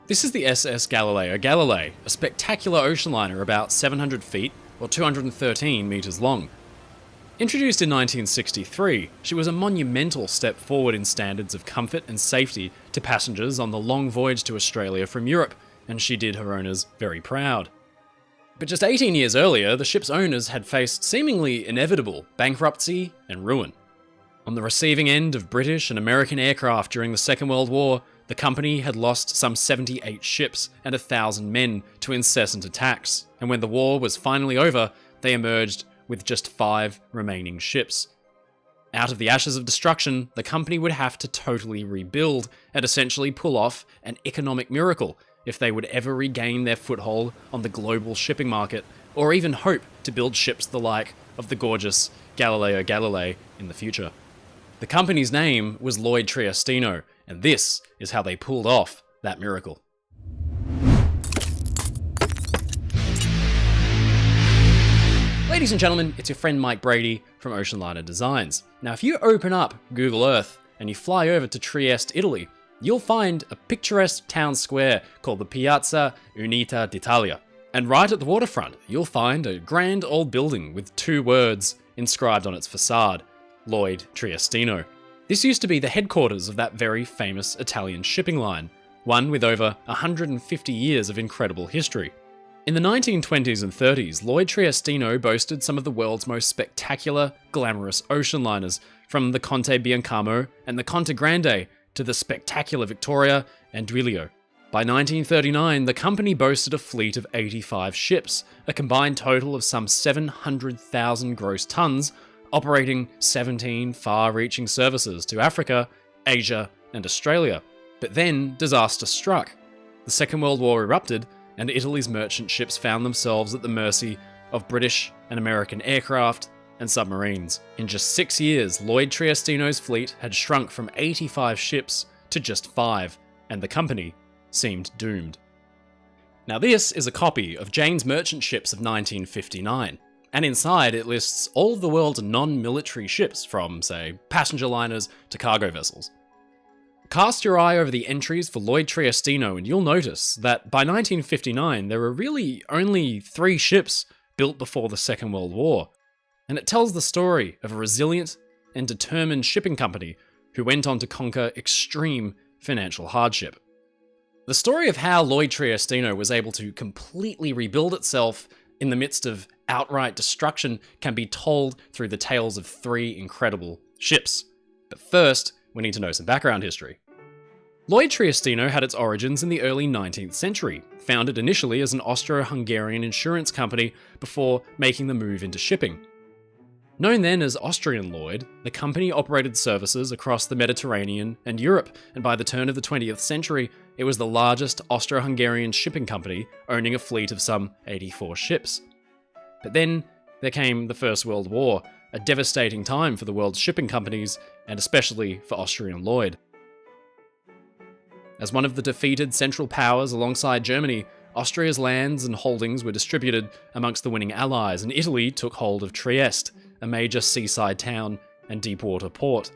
This is the SS Galileo Galilei, a spectacular ocean liner about 700 feet or 213 metres long. Introduced in 1963, she was a monumental step forward in standards of comfort and safety to passengers on the long voyage to Australia from Europe, and she did her owners very proud. But just 18 years earlier, the ship's owners had faced seemingly inevitable bankruptcy and ruin. On the receiving end of British and American aircraft during the Second World War, the company had lost some 78 ships and 1,000 men to incessant attacks, and when the war was finally over, they emerged with just 5 remaining ships. Out of the ashes of destruction, the company would have to totally rebuild and essentially pull off an economic miracle if they would ever regain their foothold on the global shipping market, or even hope to build ships the like of the gorgeous Galileo Galilei in the future. The company's name was Lloyd Triestino, and this is how they pulled off that miracle. Ladies and gentlemen, it's your friend Mike Brady from Oceanliner Designs. Now, if you open up Google Earth and you fly over to Trieste, Italy, you'll find a picturesque town square called the Piazza Unita d'Italia. And right at the waterfront, you'll find a grand old building with 2 words inscribed on its facade: Lloyd Triestino. This used to be the headquarters of that very famous Italian shipping line, one with over 150 years of incredible history. In the 1920s and 30s, Lloyd Triestino boasted some of the world's most spectacular, glamorous ocean liners, from the Conte Biancamo and the Conte Grande to the spectacular Victoria and Duilio. By 1939, the company boasted a fleet of 85 ships, a combined total of some 700,000 gross tons, operating 17 far-reaching services to Africa, Asia, and Australia. But then, disaster struck. The Second World War erupted, and Italy's merchant ships found themselves at the mercy of British and American aircraft and submarines. In just 6 years, Lloyd Triestino's fleet had shrunk from 85 ships to just 5, and the company seemed doomed. Now, this is a copy of Jane's merchant ships of 1959. And inside it lists all of the world's non-military ships, from, say, passenger liners to cargo vessels. Cast your eye over the entries for Lloyd Triestino and you'll notice that by 1959 there were really only 3 ships built before the Second World War. And it tells the story of a resilient and determined shipping company who went on to conquer extreme financial hardship. The story of how Lloyd Triestino was able to completely rebuild itself in the midst of outright destruction can be told through the tales of 3 incredible ships. But first, we need to know some background history. Lloyd Triestino had its origins in the early 19th century, founded initially as an Austro-Hungarian insurance company before making the move into shipping. Known then as Austrian Lloyd, the company operated services across the Mediterranean and Europe, and by the turn of the 20th century, it was the largest Austro-Hungarian shipping company, owning a fleet of some 84 ships. But then there came the First World War, a devastating time for the world's shipping companies, and especially for Austrian Lloyd. As one of the defeated Central Powers alongside Germany, Austria's lands and holdings were distributed amongst the winning allies, and Italy took hold of Trieste, a major seaside town and deepwater port.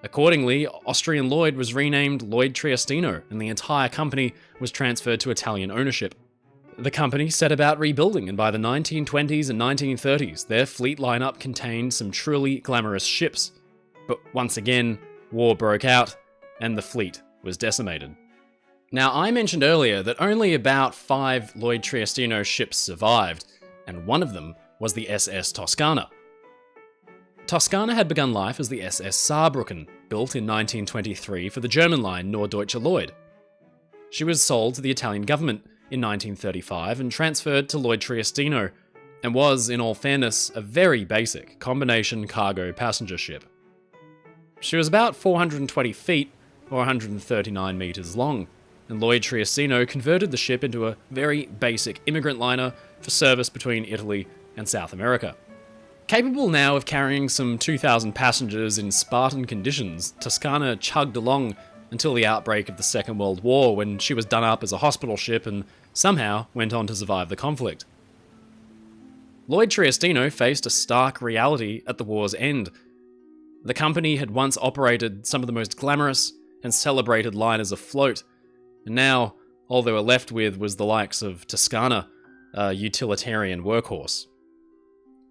Accordingly, Austrian Lloyd was renamed Lloyd Triestino, and the entire company was transferred to Italian ownership. The company set about rebuilding, and by the 1920s and 1930s, their fleet lineup contained some truly glamorous ships. But once again, war broke out, and the fleet was decimated. Now, I mentioned earlier that only about 5 Lloyd Triestino ships survived, and one of them was the SS Toscana. Toscana had begun life as the SS Saarbrücken, built in 1923 for the German line Norddeutsche Lloyd. She was sold to the Italian government in 1935 and transferred to Lloyd Triestino, and was, in all fairness, a very basic combination cargo passenger ship. She was about 420 feet, or 139 meters long, and Lloyd Triestino converted the ship into a very basic immigrant liner for service between Italy and South America. Capable now of carrying some 2,000 passengers in Spartan conditions, Toscana chugged along until the outbreak of the Second World War, when she was done up as a hospital ship and somehow went on to survive the conflict. Lloyd Triestino faced a stark reality at the war's end. The company had once operated some of the most glamorous and celebrated liners afloat, and now All they were left with was the likes of Toscana, a utilitarian workhorse.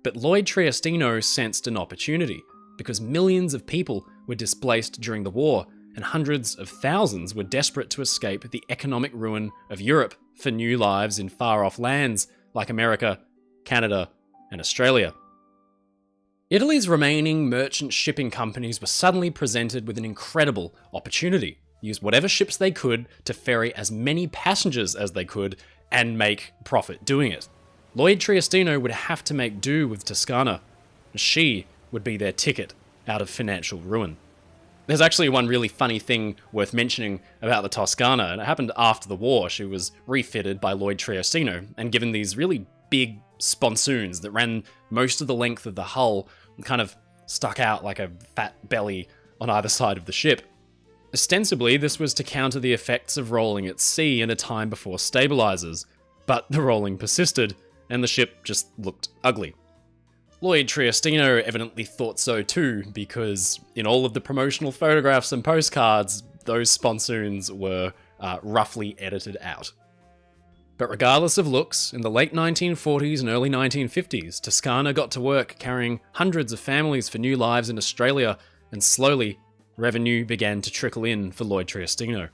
But Lloyd Triestino sensed an opportunity, because millions of people were displaced during the war, and hundreds of thousands were desperate to escape the economic ruin of Europe for new lives in far-off lands like America, Canada, and Australia. Italy's remaining merchant shipping companies were suddenly presented with an incredible opportunity. Use whatever ships they could to ferry as many passengers as they could and make profit doing it. Lloyd Triestino would have to make do with Toscana, and she would be their ticket out of financial ruin. There's actually one really funny thing worth mentioning about the Toscana, and it happened after the war. She was refitted by Lloyd Triestino and given these really big sponsoons that ran most of the length of the hull and kind of stuck out like a fat belly on either side of the ship. Ostensibly, this was to counter the effects of rolling at sea in a time before stabilizers, but the rolling persisted, and the ship just looked ugly. Lloyd Triestino evidently thought so too, because in all of the promotional photographs and postcards, those sponsoons were roughly edited out. But regardless of looks, in the late 1940s and early 1950s, Toscana got to work carrying hundreds of families for new lives in Australia, and slowly, revenue began to trickle in for Lloyd Triestino.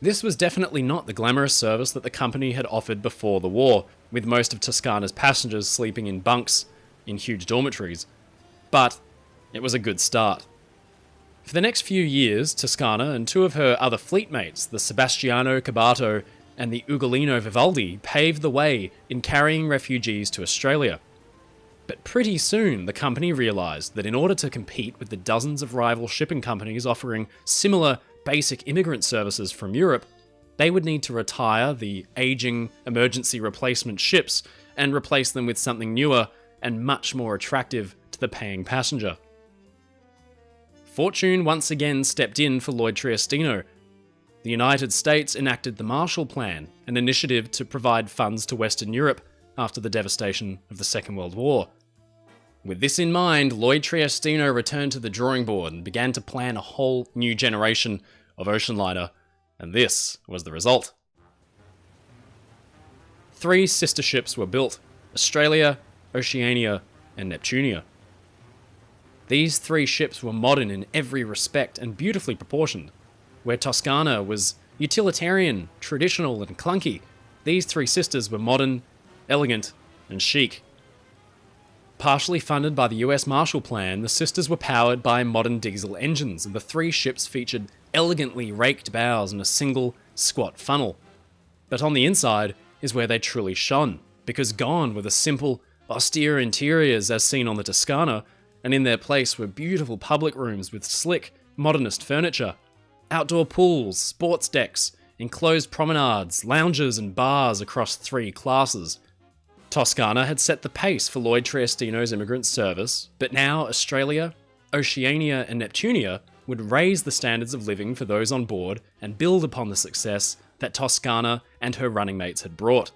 This was definitely not the glamorous service that the company had offered before the war, with most of Toscana's passengers sleeping in bunks in huge dormitories, but it was a good start. For the next few years, Toscana and two of her other fleet mates, the Sebastiano Cabato and the Ugolino Vivaldi, paved the way in carrying refugees to Australia. But pretty soon, the company realised that in order to compete with the dozens of rival shipping companies offering similar basic immigrant services from Europe, they would need to retire the aging emergency replacement ships and replace them with something newer and much more attractive to the paying passenger. Fortune once again stepped in for Lloyd Triestino. The United States enacted the Marshall Plan, an initiative to provide funds to Western Europe after the devastation of the Second World War. With this in mind, Lloyd Triestino returned to the drawing board and began to plan a whole new generation of Oceanliner, and this was the result. 3 sister ships were built: Australia, Oceania, and Neptunia. These 3 ships were modern in every respect and beautifully proportioned. Where Toscana was utilitarian, traditional, and clunky, these 3 sisters were modern, elegant, and chic. Partially funded by the US Marshall Plan, the sisters were powered by modern diesel engines, and the 3 ships featured elegantly raked bows and a single, squat funnel. But on the inside is where they truly shone, because gone were the simple, austere interiors as seen on the Toscana, and in their place were beautiful public rooms with slick, modernist furniture, outdoor pools, sports decks, enclosed promenades, lounges and bars across 3 classes. Toscana had set the pace for Lloyd Triestino's immigrant service, but now Australia, Oceania and Neptunia would raise the standards of living for those on board and build upon the success that Toscana and her running mates had brought.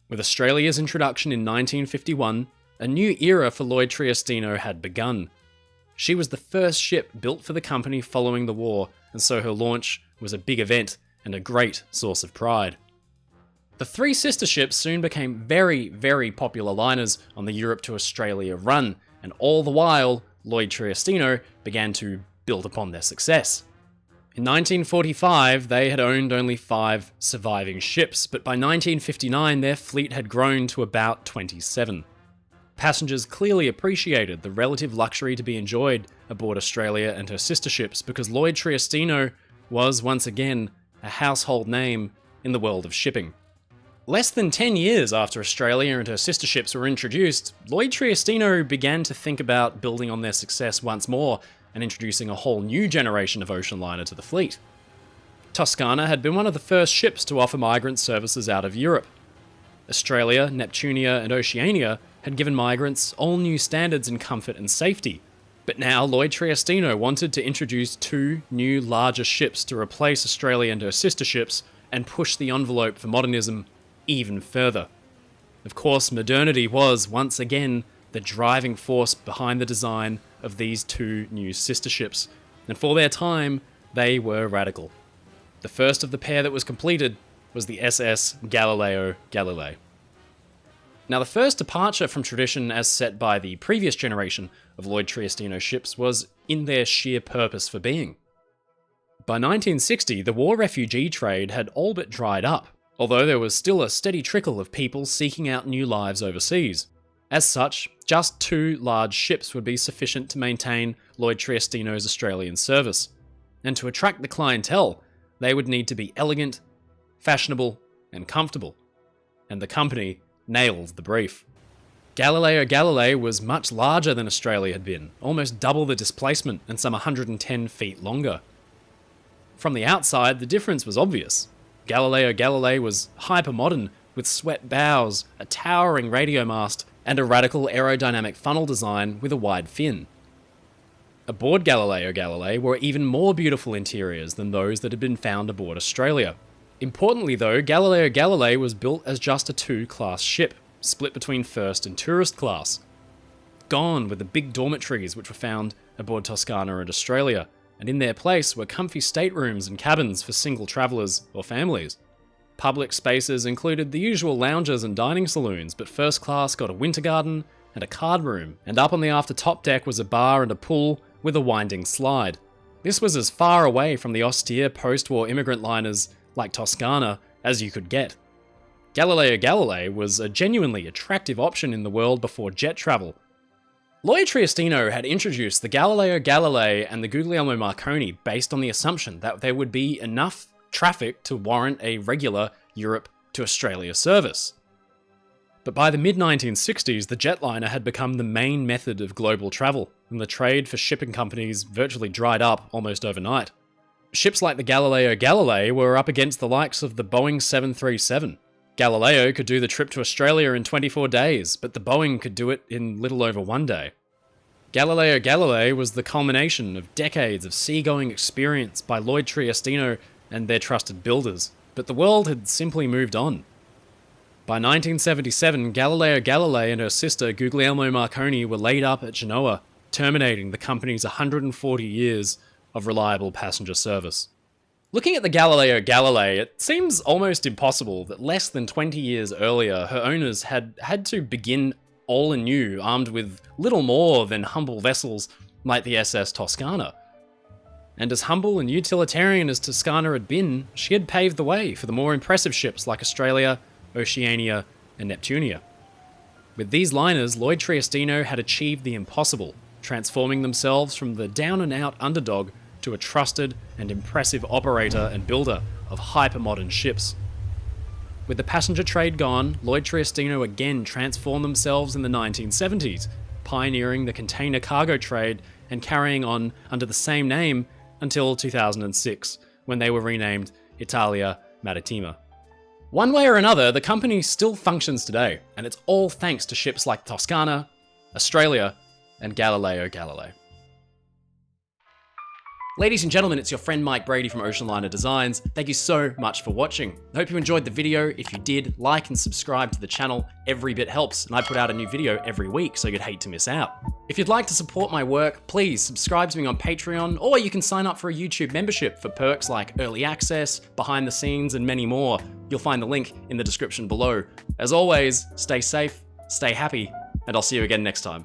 With Australia's introduction in 1951, a new era for Lloyd Triestino had begun. She was the first ship built for the company following the war, and so her launch was a big event and a great source of pride. The 3 sister ships soon became very, very popular liners on the Europe to Australia run, and all the while, Lloyd Triestino began to build upon their success. In 1945, they had owned only 5 surviving ships, but by 1959 their fleet had grown to about 27. Passengers clearly appreciated the relative luxury to be enjoyed aboard Australia and her sister ships, because Lloyd Triestino was once again a household name in the world of shipping. Less than 10 years after Australia and her sister ships were introduced, Lloyd Triestino began to think about building on their success once more and introducing a whole new generation of Oceanliner to the fleet. Toscana had been one of the first ships to offer migrant services out of Europe. Australia, Neptunia, and Oceania had given migrants all new standards in comfort and safety. But now Lloyd Triestino wanted to introduce 2 new, larger ships to replace Australia and her sister ships and push the envelope for modernism even further. Of course, modernity was, once again, the driving force behind the design of these 2 new sister ships, and for their time, they were radical. The first of the pair that was completed was the SS Galileo Galilei. Now, the first departure from tradition as set by the previous generation of Lloyd Triestino ships was in their sheer purpose for being. By 1960, the war refugee trade had all but dried up, although there was still a steady trickle of people seeking out new lives overseas. As such, just 2 large ships would be sufficient to maintain Lloyd Triestino's Australian service. And to attract the clientele, they would need to be elegant, fashionable, and comfortable. And the company nailed the brief. Galileo Galilei was much larger than Australia had been, almost double the displacement and some 110 feet longer. From the outside, the difference was obvious. Galileo Galilei was hyper-modern, with swept bows, a towering radio mast, and a radical aerodynamic funnel design with a wide fin. Aboard Galileo Galilei were even more beautiful interiors than those that had been found aboard Australia. Importantly though, Galileo Galilei was built as just a 2-class ship, split between first and tourist class. Gone were the big dormitories which were found aboard Toscana and Australia, and in their place were comfy staterooms and cabins for single travellers or families. Public spaces included the usual lounges and dining saloons, but first class got a winter garden and a card room, and up on the after top deck was a bar and a pool with a winding slide. This was as far away from the austere post-war immigrant liners like Toscana as you could get. Galileo Galilei was a genuinely attractive option in the world before jet travel. Lloyd Triestino had introduced the Galileo Galilei and the Guglielmo Marconi based on the assumption that there would be enough traffic to warrant a regular Europe to Australia service. But by the mid-1960s, the jetliner had become the main method of global travel, and the trade for shipping companies virtually dried up almost overnight. Ships like the Galileo Galilei were up against the likes of the Boeing 737. Galileo could do the trip to Australia in 24 days, but the Boeing could do it in little over 1 day. Galileo Galilei was the culmination of decades of seagoing experience by Lloyd Triestino and their trusted builders, but the world had simply moved on. By 1977, Galileo Galilei and her sister Guglielmo Marconi were laid up at Genoa, terminating the company's 140 years of reliable passenger service. Looking at the Galileo Galilei, it seems almost impossible that less than 20 years earlier, her owners had to begin all anew, armed with little more than humble vessels like the SS Toscana. And as humble and utilitarian as Toscana had been, she had paved the way for the more impressive ships like Australia, Oceania, and Neptunia. With these liners, Lloyd Triestino had achieved the impossible, transforming themselves from the down-and-out underdog to a trusted and impressive operator and builder of hyper-modern ships. With the passenger trade gone, Lloyd Triestino again transformed themselves in the 1970s, pioneering the container cargo trade and carrying on under the same name until 2006, when they were renamed Italia Marittima. One way or another, the company still functions today, and it's all thanks to ships like Toscana, Australia, and Galileo Galilei. Ladies and gentlemen, it's your friend Mike Brady from Oceanliner Designs. Thank you so much for watching. I hope you enjoyed the video. If you did, like and subscribe to the channel. Every bit helps, and I put out a new video every week, so you'd hate to miss out. If you'd like to support my work, please subscribe to me on Patreon, or you can sign up for a YouTube membership for perks like early access, behind the scenes, and many more. You'll find the link in the description below. As always, stay safe, stay happy, and I'll see you again next time.